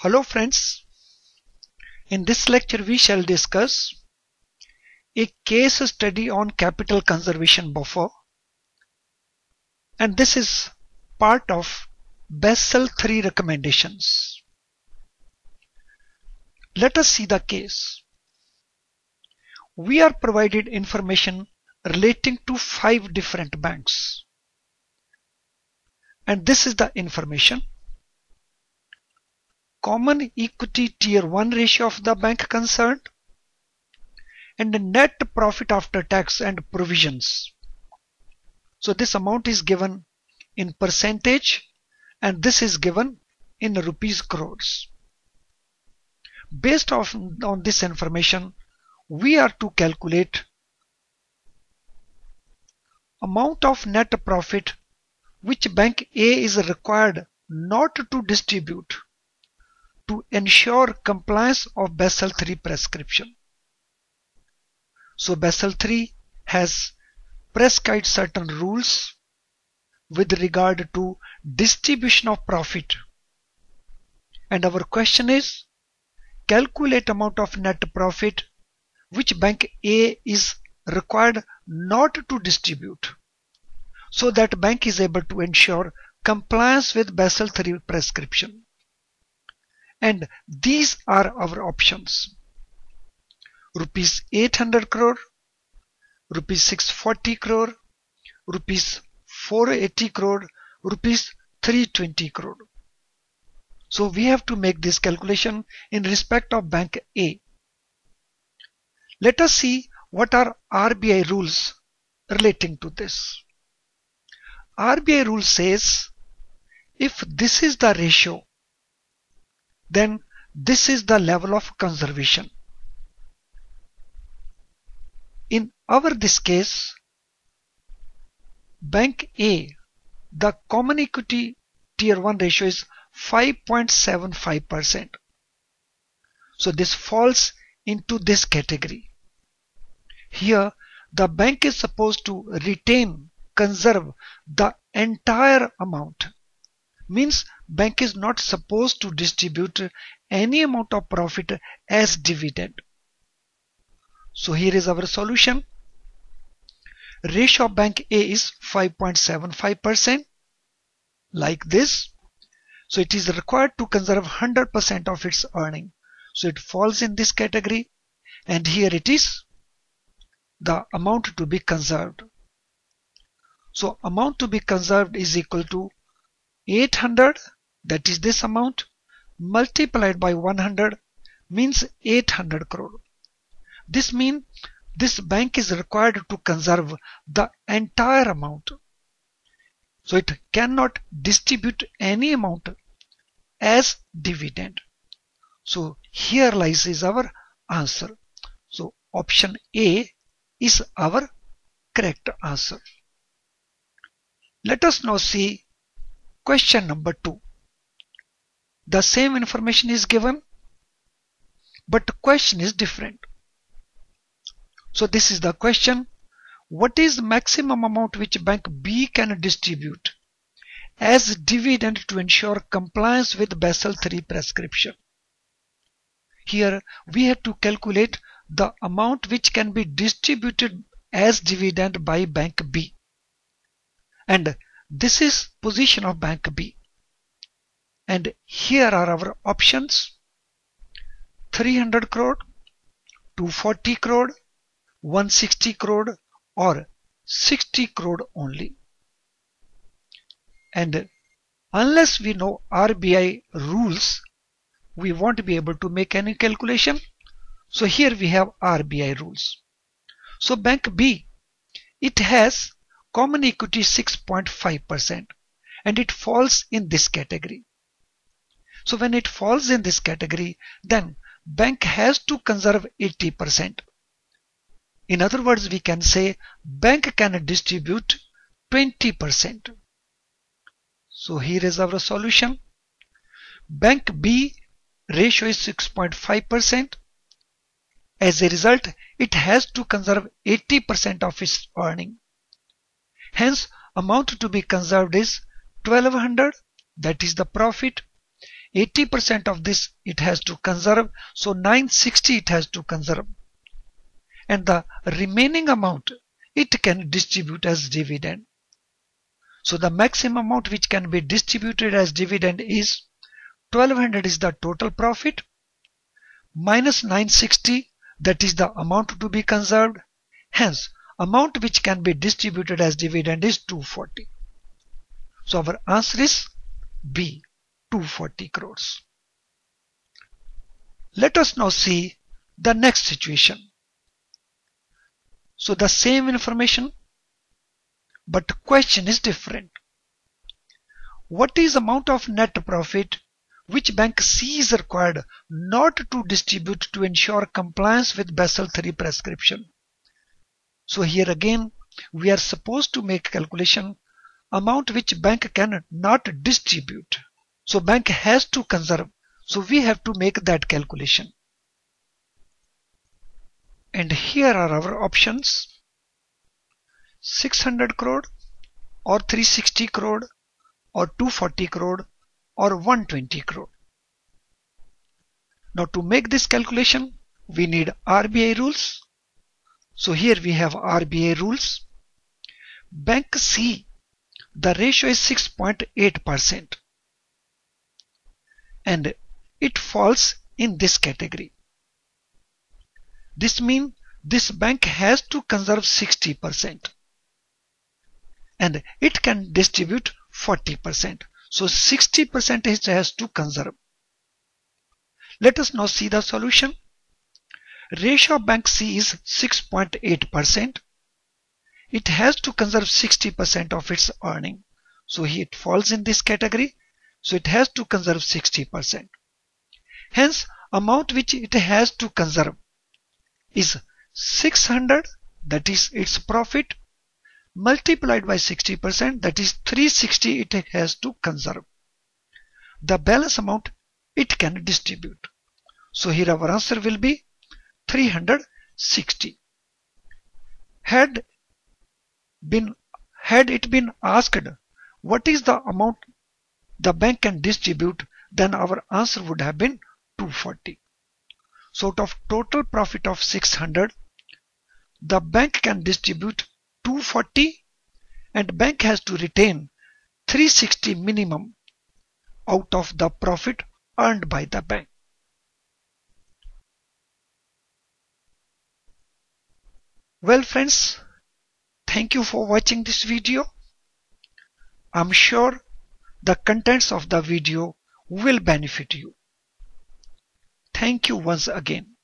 Hello friends, in this lecture we shall discuss a case study on capital conservation buffer, and this is part of Basel III recommendations. Let us see the case. We are provided information relating to 5 different banks, and this is the information. Common equity tier 1 ratio of the bank concerned, and the net profit after tax and provisions. So this amount is given in percentage and this is given in rupees crores. Based on this information, we are to calculate amount of net profit which Bank A is required not to distribute to ensure compliance of Basel III prescription. So Basel III has prescribed certain rules with regard to distribution of profit, and our question is calculate amount of net profit which Bank A is required not to distribute so that bank is able to ensure compliance with Basel III prescription. And these are our options: rupees 800 crore, rupees 640 crore, rupees 480 crore, rupees 320 crore. So we have to make this calculation in respect of Bank A. Let us see what are RBI rules relating to this. RBI rule says if this is the ratio, then this is the level of conservation. In this case, Bank A, the common equity tier 1 ratio is 5.75%. So this falls into this category. Here the bank is supposed to conserve the entire amount. Means bank is not supposed to distribute any amount of profit as dividend. So here is our solution. Ratio of Bank A is 5.75%, like this. So it is required to conserve 100% of its earning. So it falls in this category, and here it is the amount to be conserved. So amount to be conserved is equal to 800, that is this amount, multiplied by 100 means 800 crore. This means this bank is required to conserve the entire amount. So it cannot distribute any amount as dividend. So here lies is our answer. So option A is our correct answer. Let us now see question number 2. The same information is given, but the question is different. So this is the question: what is the maximum amount which Bank B can distribute as dividend to ensure compliance with Basel III prescription? Here we have to calculate the amount which can be distributed as dividend by Bank B. And this is position of Bank B. And here are our options: 300 crore, 240 crore, 160 crore or 60 crore only. And unless we know RBI rules, we won't be able to make any calculation. So here we have RBI rules. So Bank B, it has common equity 6.5% and it falls in this category. So when it falls in this category, then bank has to conserve 80%. In other words, we can say bank can distribute 20%. So here is our solution. Bank B ratio is 6.5%. As a result, it has to conserve 80% of its earning. Hence, amount to be conserved is 1200, that is the profit, 80% of this it has to conserve, so 960 it has to conserve, and the remaining amount it can distribute as dividend. So the maximum amount which can be distributed as dividend is 1200 is the total profit minus 960, that is the amount to be conserved. Hence amount which can be distributed as dividend is 240. So our answer is B, 240 crores. Let us now see the next situation. So the same information, but question is different. What is amount of net profit which bank C is required not to distribute to ensure compliance with Basel III prescription? So here again we are supposed to make calculation amount which bank can not distribute. So bank has to conserve. So we have to make that calculation. And here are our options: 600 crore or 360 crore or 240 crore or 120 crore. Now to make this calculation we need RBI rules. So here we have RBI rules. Bank C, the ratio is 6.8% and it falls in this category. This means this bank has to conserve 60% and it can distribute 40%. So 60% it has to conserve. Let us now see the solution. Ratio of bank C is 6.8%. It has to conserve 60% of its earning. So it falls in this category. So it has to conserve 60%. Hence amount which it has to conserve is 600, that is its profit, multiplied by 60%, that is 360 it has to conserve. The balance amount it can distribute. So here our answer will be 360. Had it been asked what is the amount the bank can distribute, then our answer would have been 240. So out of total profit of 600, the bank can distribute 240 and bank has to retain 360 minimum out of the profit earned by the bank. Well friends, thank you for watching this video. I'm sure the contents of the video will benefit you. Thank you once again.